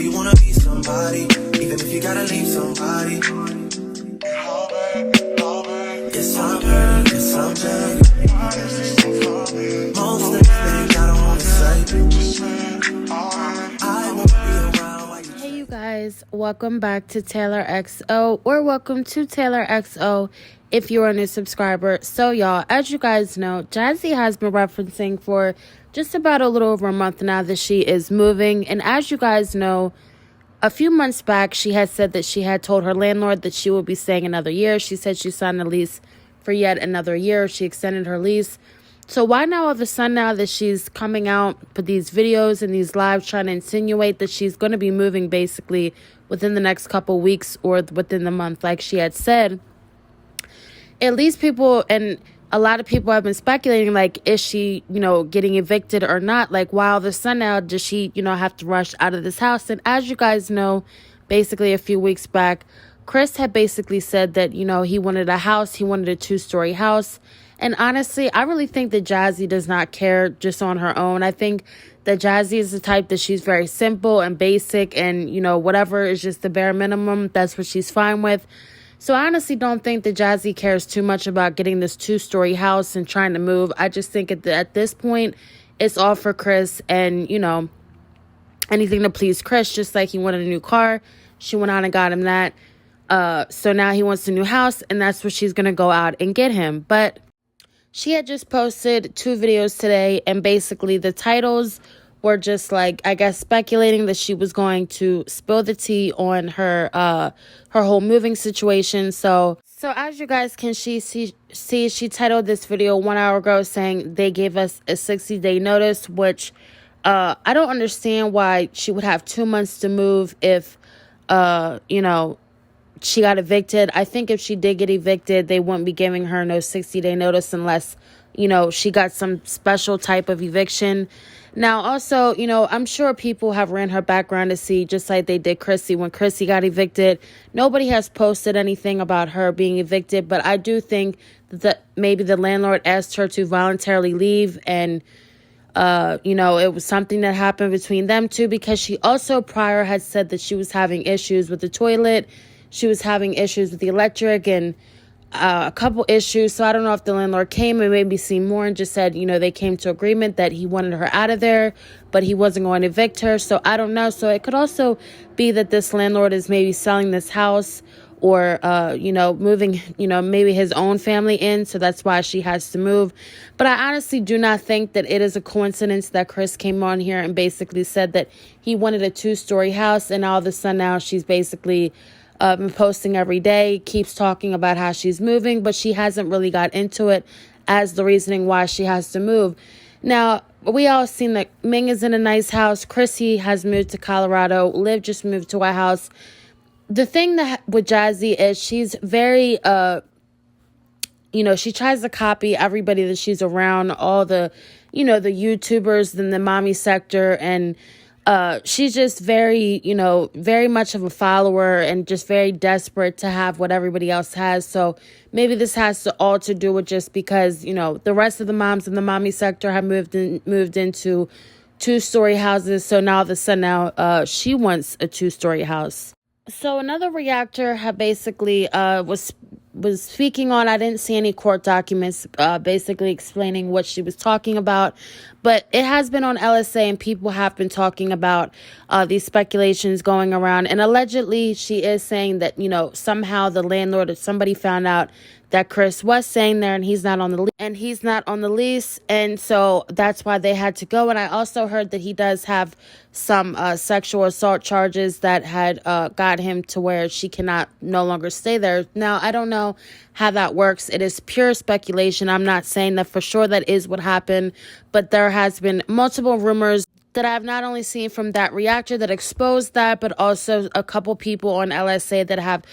you wanna be somebody, even if you gotta leave somebody. Yes, I'm hurt, yes, I'm dead. Most things that I don't wanna say. I won't be around while you. Hey you guys, welcome back to Taylor XO, or welcome to Taylor XO if you're a new subscriber. So y'all, as you guys know, Jazzy has been referencing for just about a little over a month now that she is moving. And as you guys know, a few months back, she had said that she had told her landlord that she would be staying another year. She said she signed a lease for yet another year. She extended her lease. So why now all of a sudden now that she's coming out with these videos and these lives trying to insinuate that she's going to be moving basically within the next couple weeks or within the month, like she had said? At least people and a lot of people have been speculating, like, is she, getting evicted or not? Like, why all of a sudden now does she, have to rush out of this house? And as you guys know, basically a few weeks back, Chris had basically said that, he wanted a house. He wanted a 2-story house. And honestly, I really think that Jazzy does not care just on her own. I think that Jazzy is the type that she's very simple and basic and, whatever is just the bare minimum, that's what she's fine with. So I honestly don't think that Jazzy cares too much about getting this 2-story house and trying to move. I just think at this point, it's all for Chris and, anything to please Chris, just like he wanted a new car. She went out and got him that. So now he wants a new house, and that's what she's going to go out and get him. But she had just posted 2 videos today, and basically the titles were just like, I guess, speculating that she was going to spill the tea on her whole moving situation. So as you guys can see, she titled this video 1 hour ago saying they gave us a 60-day notice, which I don't understand why she would have 2 months to move if, she got evicted. I think if she did get evicted, they wouldn't be giving her no 60-day notice unless, she got some special type of eviction. Now, also, I'm sure people have ran her background to see, just like they did Chrissy. When Chrissy got evicted, nobody has posted anything about her being evicted, but I do think that maybe the landlord asked her to voluntarily leave, and, it was something that happened between them two, because she also prior had said that she was having issues with the toilet. She was having issues with the electric and a couple issues. So I don't know if the landlord came and maybe seen more and just said, they came to agreement that he wanted her out of there, but he wasn't going to evict her. So I don't know. So it could also be that this landlord is maybe selling this house or, moving, maybe his own family in. So that's why she has to move. But I honestly do not think that it is a coincidence that Chris came on here and basically said that he wanted a 2-story house. And all of a sudden now she's basically been posting every day, keeps talking about how she's moving, but she hasn't really got into it as the reasoning why she has to move. Now, we all seen that Ming is in a nice house. Chrissy has moved to Colorado. Liv just moved to a house. The thing that with Jazzy is she's very, she tries to copy everybody that she's around, all the, the YouTubers in the mommy sector, and she's just very, very much of a follower and just very desperate to have what everybody else has. So maybe this has all to do with just because, the rest of the moms in the mommy sector have moved into 2-story houses. So now all of a sudden she wants a 2-story house. So another reactor had basically was speaking on, I didn't see any court documents basically explaining what she was talking about, but it has been on LSA and people have been talking about these speculations going around, and allegedly she is saying that, somehow the landlord or somebody found out that Chris was staying there and he's not on the lease, and so that's why they had to go. And I also heard that he does have some sexual assault charges that had got him to where she cannot no longer stay there. Now, I don't know how that works. It is pure speculation. I'm not saying that for sure that is what happened, but there has been multiple rumors that I've not only seen from that reactor that exposed that, but also a couple people on LSA that have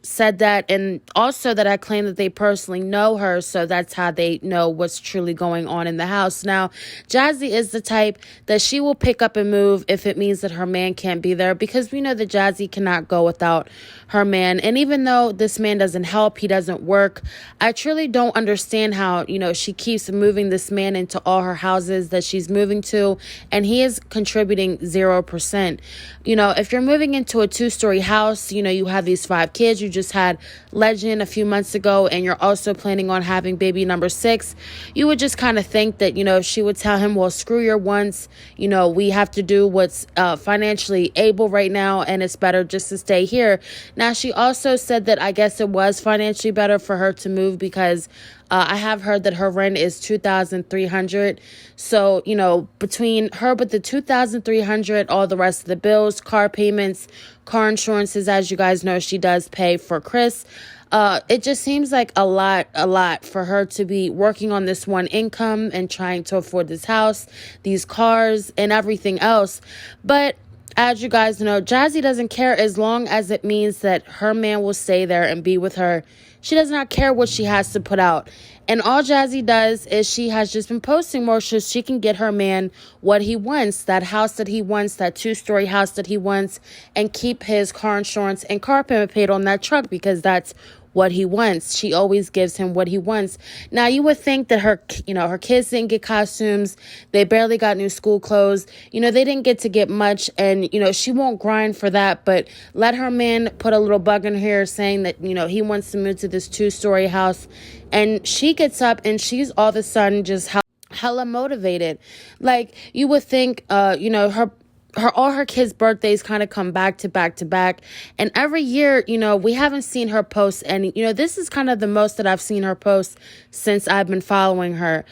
said that, and also that I claim that they personally know her, so that's how they know what's truly going on in the house. Now, Jazzy is the type that she will pick up and move if it means that her man can't be there, because we know that Jazzy cannot go without her man. And even though this man doesn't help, he doesn't work, I truly don't understand how, she keeps moving this man into all her houses that she's moving to, and he is contributing 0%. If you're moving into a 2-story house, you have these 5 kids, you just had Legend a few months ago, and you're also planning on having baby number 6, you would just kind of think that, she would tell him, well, screw your wants, we have to do what's financially able right now, and it's better just to stay here. Now, she also said that I guess it was financially better for her to move because I have heard that her rent is $2,300. So, between her with the $2,300, all the rest of the bills, car payments, car insurances, as you guys know, she does pay for Chris. It just seems like a lot for her to be working on this one income and trying to afford this house, these cars, and everything else. But as you guys know, Jazzy doesn't care as long as it means that her man will stay there and be with her. She does not care what she has to put out. And all Jazzy does is she has just been posting more so she can get her man what he wants, that house that he wants, that 2-story house that he wants, and keep his car insurance and car payment paid on that truck, because that's what he wants. She always gives him what he wants. Now, you would think that her kids didn't get costumes. They barely got new school clothes. They didn't get much, and, she won't grind for that, but let her man put a little bug in her saying that, he wants to move to this 2-story house, and she gets up and she's all of a sudden just hella motivated. Like, you would think, all her kids' birthdays kind of come back to back to back. And every year, we haven't seen her post any, this is kind of the most that I've seen her post since I've been following her.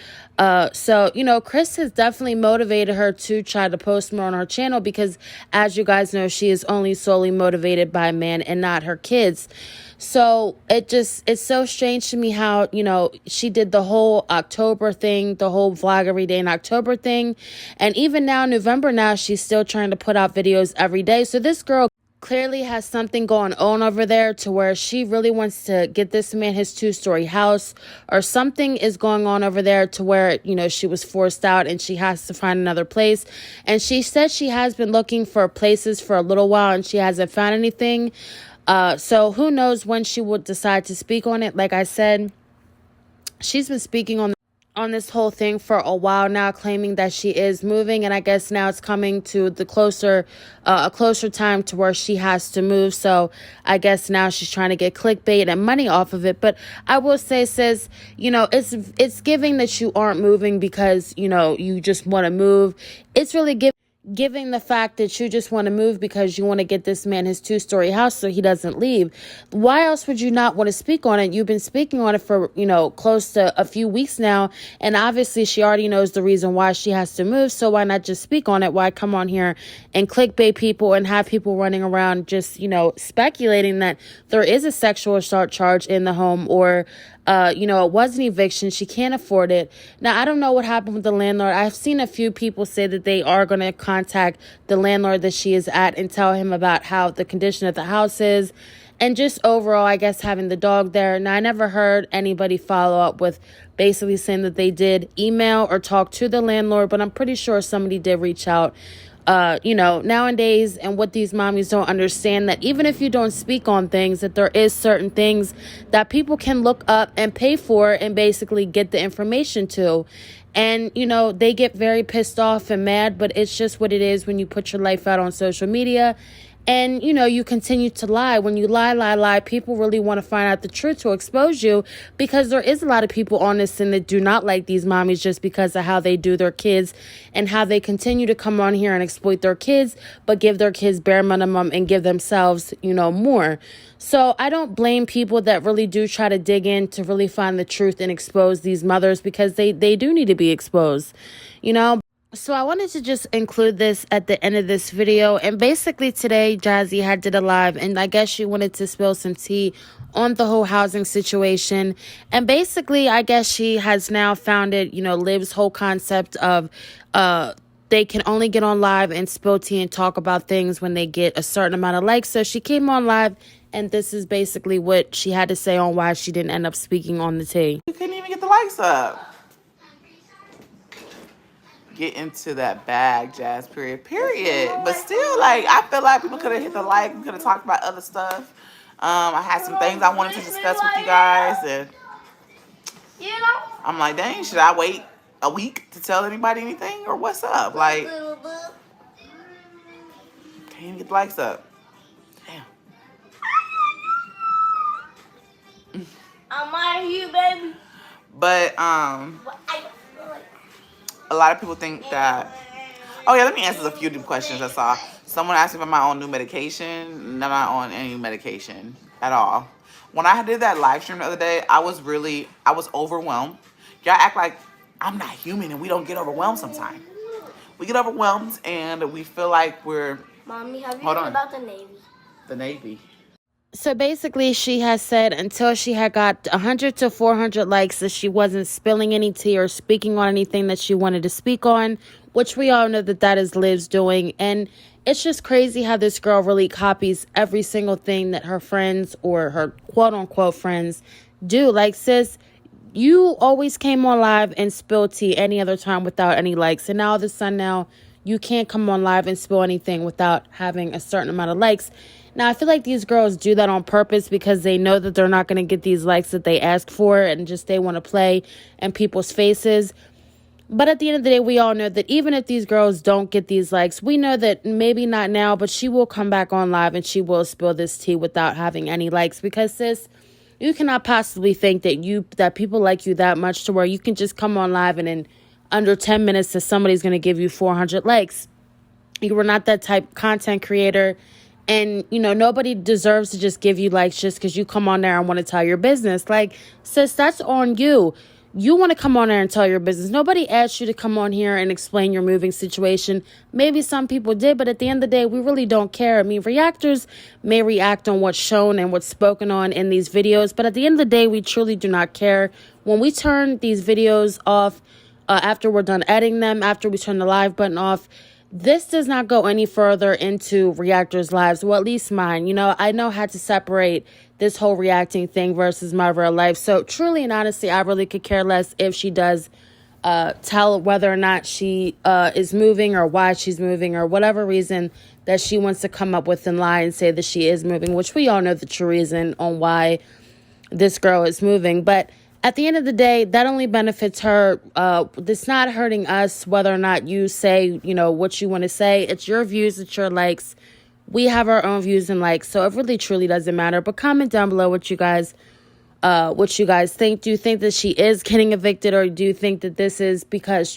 So, Chris has definitely motivated her to try to post more on her channel because, as you guys know, she is only solely motivated by a man and not her kids. So it's so strange to me how, she did the whole October thing, the whole vlog every day in October thing. And even now, November now, she's still trying to put out videos every day. So this girl clearly has something going on over there to where she really wants to get this man his 2-story house, or something is going on over there to where, she was forced out and she has to find another place. And she said she has been looking for places for a little while and she hasn't found anything. So who knows when she would decide to speak on it. Like I said, she's been speaking on this whole thing for a while now, claiming that she is moving, and I guess now it's coming to the a closer time to where she has to move. So I guess now she's trying to get clickbait and money off of it. But I will say, sis, it's giving that you aren't moving because you just want to move. It's really giving the fact that you just want to move because you want to get this man his 2-story house so he doesn't leave. Why else would you not want to speak on it? You've been speaking on it for, close to a few weeks now. And obviously she already knows the reason why she has to move. So why not just speak on it? Why come on here and clickbait people and have people running around just, speculating that there is a sexual assault charge in the home, or it was an eviction. She can't afford it. Now, I don't know what happened with the landlord. I've seen a few people say that they are going to contact the landlord that she is at and tell him about how the condition of the house is. And just overall, I guess, having the dog there. Now, I never heard anybody follow up with basically saying that they did email or talk to the landlord, but I'm pretty sure somebody did reach out. Nowadays, and what these mommies don't understand, that even if you don't speak on things, that there is certain things that people can look up and pay for and basically get the information to. And, they get very pissed off and mad, but it's just what it is when you put your life out on social media. And, you continue to lie. When you lie, people really want to find out the truth to expose you, because there is a lot of people on this and that do not like these mommies just because of how they do their kids and how they continue to come on here and exploit their kids, but give their kids bare minimum and give themselves, more. So I don't blame people that really do try to dig in to really find the truth and expose these mothers, because they do need to be exposed, So I wanted to just include this at the end of this video. And basically today, Jazzy had did a live, and I guess she wanted to spill some tea on the whole housing situation. And basically, I guess she has now founded, Liv's whole concept of they can only get on live and spill tea and talk about things when they get a certain amount of likes. So she came on live And this is basically what she had to say on why she didn't end up speaking on the tea. You couldn't even get the likes up. Get into that bag, Jazz, period. But still, like, I feel like people could have hit the like. We could have talked about other stuff. I had some things I wanted to discuss with you guys. And I'm like, dang, should I wait a week to tell anybody anything? Or what's up? Like, can't even get the likes up. Damn. I'm out of here, baby. But, a lot of people think that... Oh, yeah, let me answer a few questions I saw. Someone asked me if I'm on new medication. I'm not on any medication at all. When I did that live stream the other day, I was overwhelmed. Y'all act like I'm not human and we don't get overwhelmed sometimes. We get overwhelmed and we feel like we're... Mommy, have you heard about the Navy? The Navy. So basically, she has said until she had got 100 to 400 likes that she wasn't spilling any tea or speaking on anything that she wanted to speak on, which we all know that is Liv's doing. And it's just crazy how this girl really copies every single thing that her friends or her quote-unquote friends do. Like, sis, you always came on live and spilled tea any other time without any likes. And now all of a sudden now you can't come on live and spill anything without having a certain amount of likes. Now, I feel like these girls do that on purpose because they know that they're not going to get these likes that they ask for and just they want to play in people's faces. But at the end of the day, we all know that even if these girls don't get these likes, we know that maybe not now, but she will come back on live and she will spill this tea without having any likes. Because, sis, you cannot possibly think that people like you that much to where you can just come on live and in under 10 minutes that somebody's going to give you 400 likes. You were not that type of content creator. And, you know, nobody deserves to just give you likes just because you come on there and want to tell your business. Like, sis, that's on you. You want to come on there and tell your business. Nobody asked you to come on here and explain your moving situation. Maybe some people did, but at the end of the day, we really don't care. I mean, reactors may react on what's shown and what's spoken on in these videos, but at the end of the day, we truly do not care. When we turn these videos off, after we're done editing them, after we turn the live button off, this does not go any further into reactors' lives. Well, at least mine. You know, I know how to separate this whole reacting thing versus my real life. So truly and honestly, I really could care less if she does tell whether or not she is moving or why she's moving or whatever reason that she wants to come up with and lie and say that she is moving, which we all know the true reason on why this girl is moving. But at the end of the day, that only benefits her. It's not hurting us whether or not you say, you know, what you want to say. It's your views, it's your likes. We have our own views and likes, so it really truly doesn't matter. But comment down below what you guys think. Do you think that she is getting evicted, or do you think that this is because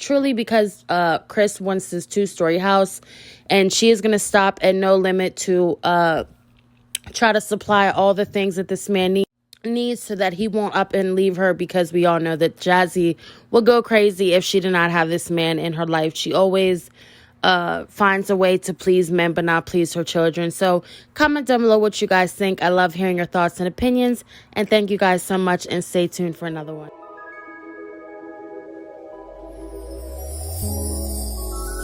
Chris wants this 2-story house and she is going to stop at no limit to try to supply all the things that this man needs so that he won't up and leave her, because we all know that Jazzy would go crazy if she did not have this man in her life. She always finds a way to please men but not please her children. So comment down below what you guys think. I love hearing your thoughts and opinions, and thank you guys so much, and stay tuned for another one.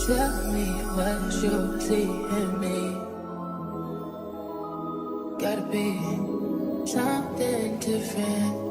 Tell me what you see in me. Gotta be something different.